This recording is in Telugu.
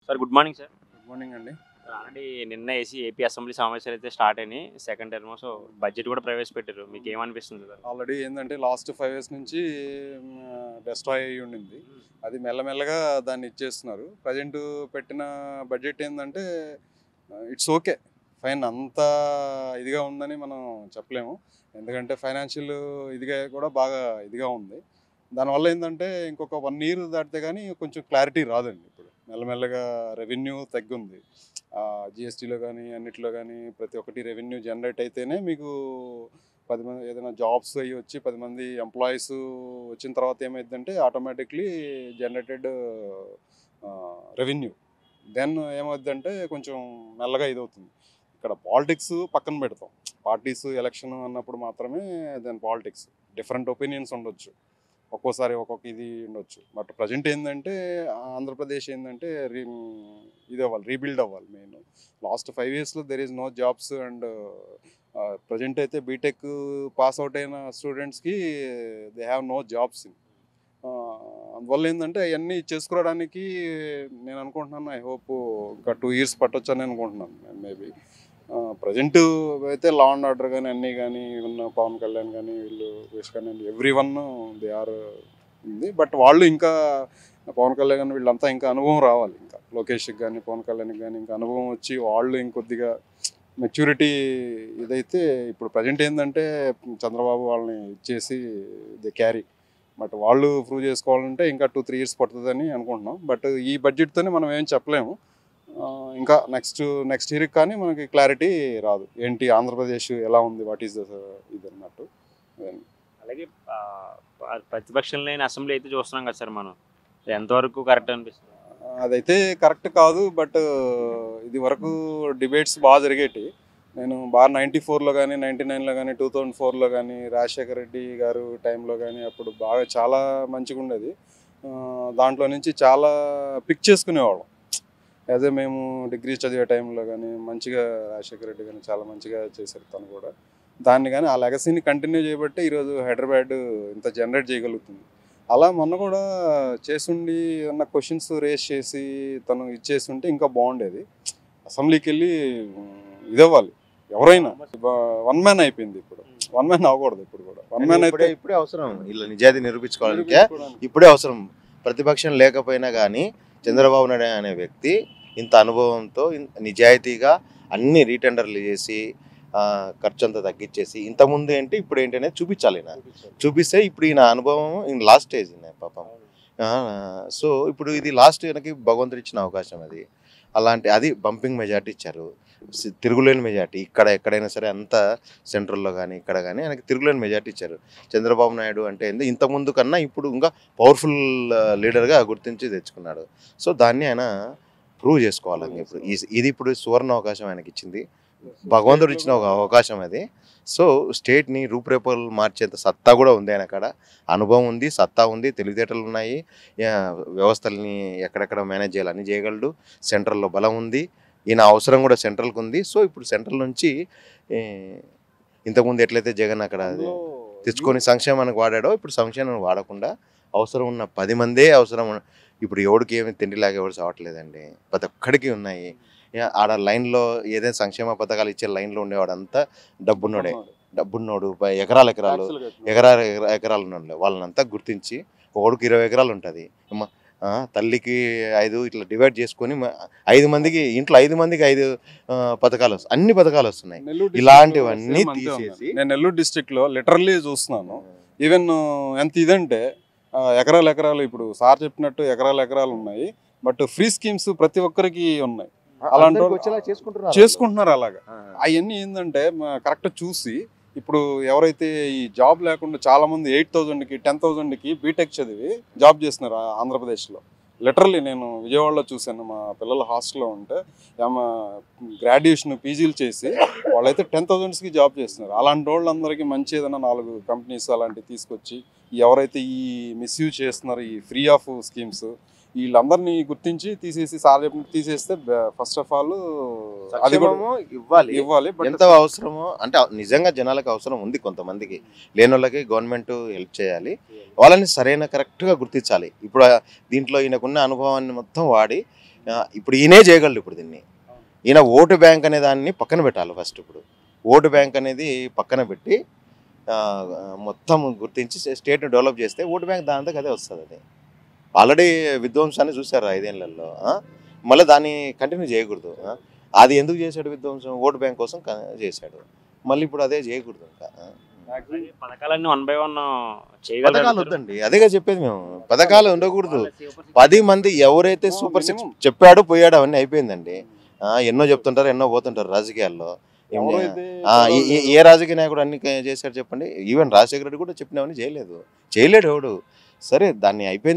Sir good morning sir. Good morning అండి. ఆల్రెడీ నిన్న ఏపీ అసెంబ్లీ సమావేశాలు అయితే స్టార్ట్ అయినాయి. Second term. సో బడ్జెట్ కూడా ప్రవేశపెట్టారు. మీకు ఏమనిపిస్తుంది సార్? ఆల్రెడీ ఏంటంటే లాస్ట్ 5 years నుంచి డెస్ట్రాయ్ అయ్యి ఉండింది. అది మెల్లమెల్లగా దాన్ని ఇచ్చేస్తున్నారు. ప్రజెంట్ పెట్టిన బడ్జెట్ ఏంటంటే ఇట్స్ ఓకే, ఫైన్. అంత ఇదిగా ఉందని మనం చెప్పలేము. ఎందుకంటే ఫైనాన్షియల్ ఇదిగా కూడా బాగా ఇదిగా ఉంది. దానివల్ల ఏంటంటే ఇంకొక 1 year దాటితే కానీ కొంచెం క్లారిటీ రాదండి. ఇప్పుడు మెల్లమెల్లగా రెవెన్యూ తగ్గుంది. జిఎస్టీలో కానీ అన్నిట్లో కానీ ప్రతి ఒక్కటి రెవెన్యూ జనరేట్ అయితేనే మీకు 10 మంది ఏదైనా జాబ్స్ అయ్యి వచ్చి 10 మంది ఎంప్లాయీస్ వచ్చిన తర్వాత ఏమైందంటే ఆటోమేటిక్లీ జనరేటెడ్ రెవెన్యూ దెన్ ఏమవుద్దంటే కొంచెం మెల్లగా ఇదవుతుంది. ఇక్కడ పాలిటిక్స్ పక్కన పెడతాం. పార్టీస్ ఎలక్షన్ అన్నప్పుడు మాత్రమే దాని పాలిటిక్స్ డిఫరెంట్ ఒపీనియన్స్ ఉండొచ్చు, ఒక్కోసారి ఒక్కొక్క ఇది ఉండొచ్చు. బట్ ప్రజెంట్ ఏంటంటే ఆంధ్రప్రదేశ్ ఏంటంటే ఇది అవ్వాలి, రీబిల్డ్ అవ్వాలి. మెయిన్ లాస్ట్ 5 yearsలో there is no jobs. And present అయితే బీటెక్ పాస్ అవుట్ అయిన స్టూడెంట్స్కి దే హ్యావ్ నో జాబ్స్. అందువల్ల ఏంటంటే అవన్నీ చేసుకురావడానికి నేను అనుకుంటున్నాను, ఐ హోప్ ఇంకా 2 years పట్టొచ్చు అని అనుకుంటున్నాను. మేబీ ప్రజెంట్ అయితే లా అండ్ ఆర్డర్ కానీ అన్నీ కానీ ఉన్న పవన్ కళ్యాణ్ కానీ వీళ్ళు కానీ ఎవ్రీ వన్ దే ఆర్ ఉంది. బట్ వాళ్ళు ఇంకా పవన్ కళ్యాణ్ కానీ వీళ్ళంతా ఇంకా అనుభవం రావాలి. ఇంకా లోకేష్కి కానీ పవన్ కళ్యాణ్కి కానీ ఇంకా అనుభవం వచ్చి వాళ్ళు ఇంకొద్దిగా మెచ్యూరిటీ ఇదైతే ఇప్పుడు ప్రజెంట్ ఏంటంటే చంద్రబాబు వాళ్ళని ఇచ్చేసి దే క్యారీ. బట్ వాళ్ళు ప్రూవ్ చేసుకోవాలంటే ఇంకా 2-3 years పడుతుందని అనుకుంటున్నాం. బట్ ఈ బడ్జెట్తోనే మనం ఏం చెప్పలేము. ఇంకా నెక్స్ట్ ఇయర్కి కానీ మనకి క్లారిటీ రాదు. ఏంటి ఆంధ్రప్రదేశ్ ఎలా ఉంది, వాట్ ఈస్ ఇది అన్నట్టు. అలాగే ప్రతిపక్షం లేని అసెంబ్లీ అయితే చూస్తున్నాం కదా సార్ మనం. ఎంతవరకు కరెక్ట్ అనిపిస్తుంది? అదైతే కరెక్ట్ కాదు. బట్ ఇది వరకు డిబేట్స్ బాగా జరిగేటి. నేను బాగా 94లో కానీ 99లో కానీ 2004లో కానీ రాజశేఖర రెడ్డి గారు టైంలో కానీ అప్పుడు బాగా చాలా మంచిగా ఉండేది. దాంట్లో నుంచి చాలా పిక్ చేసుకునేవాళ్ళం. యాజ్ ఏ మేము డిగ్రీ చదివే టైంలో కానీ మంచిగా రాజశేఖర రెడ్డి కానీ చాలా మంచిగా చేశారు తను కూడా. దాన్ని కానీ ఆ లెగసీని కంటిన్యూ చేయబట్టే ఈరోజు హైదరాబాద్ ఇంత జనరేట్ చేయగలుగుతుంది. అలా మొన్న కూడా చేసుండి ఏమన్నా క్వశ్చన్స్ రేస్ చేసి తను ఇచ్చేసి ఉంటే ఇంకా బాగుండేది. అసెంబ్లీకి వెళ్ళి ఇదవ్వాలి ఎవరైనా. 1 man అయిపోయింది. ఇప్పుడు 1 man అవ్వకూడదు. ఇప్పుడు కూడా 1 man అయితే ఇప్పుడే అవసరం. ఇలా నిజాయితీ నిరూపించుకోవడానికి ఇప్పుడే అవసరం. ప్రతిపక్షం లేకపోయినా కానీ చంద్రబాబు నాయుడు అనే వ్యక్తి ఇంత అనుభవంతో నిజాయితీగా అన్ని రీటెండర్లు చేసి ఖర్చు అంతా తగ్గించేసి ఇంతకుముందు ఏంటి ఇప్పుడు ఏంటి అనేది చూపించాలి. చూపిస్తే ఇప్పుడు ఈయన అనుభవం ఈయన లాస్ట్ స్టేజ్ పాపం. సో ఇప్పుడు ఇది లాస్ట్ ఈయనకి భగవంతుడు ఇచ్చిన అవకాశం. అది బంపింగ్ మెజార్టీ ఇచ్చారు, తిరుగులేని మెజార్టీ. ఎక్కడైనా సరే అంతా సెంట్రల్లో కానీ ఇక్కడ కానీ ఆయనకి తిరుగులేని మెజార్టీ ఇచ్చారు. చంద్రబాబు నాయుడు అంటే ఇంతకుముందు కన్నా ఇప్పుడు ఇంకా పవర్ఫుల్ లీడర్గా గుర్తించి తెచ్చుకున్నాడు. సో దాన్ని ఆయన ప్రూవ్ చేసుకోవాలని ఇప్పుడు సువర్ణ అవకాశం ఆయనకి ఇచ్చింది, భగవంతుడు ఇచ్చిన ఒక అవకాశం అది. సో స్టేట్ని రూపురేఖలు మార్చేంత సత్తా కూడా ఉంది ఆయన కాడ. అనుభవం ఉంది, సత్తా ఉంది, తెలివితేటలు ఉన్నాయి, వ్యవస్థల్ని ఎక్కడెక్కడ మేనేజ్ చేయాలని చేయగలడు. సెంట్రల్లో బలం ఉంది, ఈయన అవసరం కూడా సెంట్రల్కి ఉంది. సో ఇప్పుడు సెంట్రల్ నుంచి ఇంతకుముందు ఎట్లయితే జగన్ అక్కడ తెచ్చుకొని సంక్షేమానికి వాడాడో ఇప్పుడు సంక్షేమానికి వాడకుండా అవసరం ఉన్న 10 మందే అవసరం. ఇప్పుడు ఎవరికి ఏమి తిండిలాగా ఎవరు చావట్లేదండి, ప్రతి ఒక్కడికి ఉన్నాయి. ఆడ లైన్లో ఏదైనా సంక్షేమ పథకాలు ఇచ్చే లైన్లో ఉండేవాడంతా డబ్బున్నోడు ఎకరాలు ఉన్నాడు. వాళ్ళనంతా గుర్తించి ఒకడికి 20 ఎకరాలు ఉంటుంది. తల్లికి 5 ఇట్లా డివైడ్ చేసుకొని 5 మందికి ఇంట్లో 5 మందికి 5 పథకాలు వస్తాయి, అన్ని పథకాలు వస్తున్నాయి. ఇలాంటివన్నీ తీసేసి నేను నెల్లూరు డిస్ట్రిక్ట్లో లిటరల్లీ చూస్తున్నాను. ఈవెన్ ఎంత ఇదంటే ఎకరాలు ఇప్పుడు సార్ చెప్పినట్టు ఎకరాలు ఉన్నాయి. బట్ ఫ్రీ స్కీమ్స్ ప్రతి ఒక్కరికి ఉన్నాయి. అలాంటి చేసుకుంటున్నారు. అలాగా అవన్నీ ఏంటంటే కరెక్ట్ చూసి ఇప్పుడు ఎవరైతే ఈ జాబ్ లేకుండా చాలా మంది 8,000కి 10,000కి బీటెక్ చదివి జాబ్ చేస్తున్నారు ఆంధ్రప్రదేశ్లో. లిటరల్లీ నేను విజయవాడలో చూశాను. మా పిల్లలు హాస్టల్లో ఉంటే గ్రాడ్యుయేషన్ పీజీలు చేసి వాళ్ళైతే 10,000కి జాబ్ చేస్తున్నారు. అలాంటి వాళ్ళందరికీ మంచి ఏదైనా 4 కంపెనీస్ అలాంటివి తీసుకొచ్చి ఎవరైతే ఈ మిస్యూజ్ చేస్తున్నారు ఈ ఫ్రీ ఆఫ్ స్కీమ్స్ వీళ్ళందరినీ గుర్తించి తీసేసి సార్ చెప్పినట్టు తీసేస్తే ఫస్ట్ ఆఫ్ ఆల్ అది కూడా ఇవ్వాలి. ఎంత అవసరమో అంటే నిజంగా జనాలకు అవసరం ఉంది, కొంతమందికి లేని వాళ్ళకి గవర్నమెంట్ హెల్ప్ చేయాలి, వాళ్ళని సరైన కరెక్ట్గా గుర్తించాలి. ఇప్పుడు దీంట్లో ఈయనకున్న అనుభవాన్ని మొత్తం వాడి ఇప్పుడు ఈయనే చేయగలడు. ఇప్పుడు దీన్ని ఈయన ఓటు బ్యాంక్ అనే దాన్ని పక్కన పెట్టాలి ఫస్ట్. ఇప్పుడు ఓటు బ్యాంక్ అనేది పక్కన పెట్టి మొత్తం గుర్తించి స్టేట్ని డెవలప్ చేస్తే ఓటు బ్యాంక్ దాని అదే వస్తుంది. అది ఆల్రెడీ విధ్వంసాన్ని చూశారు 5 ఏళ్లలో. మళ్ళీ దాన్ని కంటిన్యూ చేయకూడదు. అది ఎందుకు చేశాడు విధ్వంసం? ఓటు బ్యాంక్ కోసం చేశాడు. మళ్ళీ ఇప్పుడు అదే చేయకూడదు. ఇంకా పథకాలన్నీ 1 by 1 పథకాలు వద్దండి, అదేగా చెప్పేది మేము. పథకాలు ఉండకూడదు. 10 మంది ఎవరైతే సూపర్ 6 చెప్పాడు పోయాడు అవన్నీ అయిపోయిందండి. ఎన్నో చెప్తుంటారు, ఎన్నో పోతుంటారు రాజకీయాల్లో. ఏ రాజకీయ నాయకుడు అన్ని చేశాడు చెప్పండి? ఈవెన్ రాజశేఖర రెడ్డి కూడా చెప్పినవన్నీ చేయలేడు ఎవడు. సరే దాన్ని అయిపోయింది.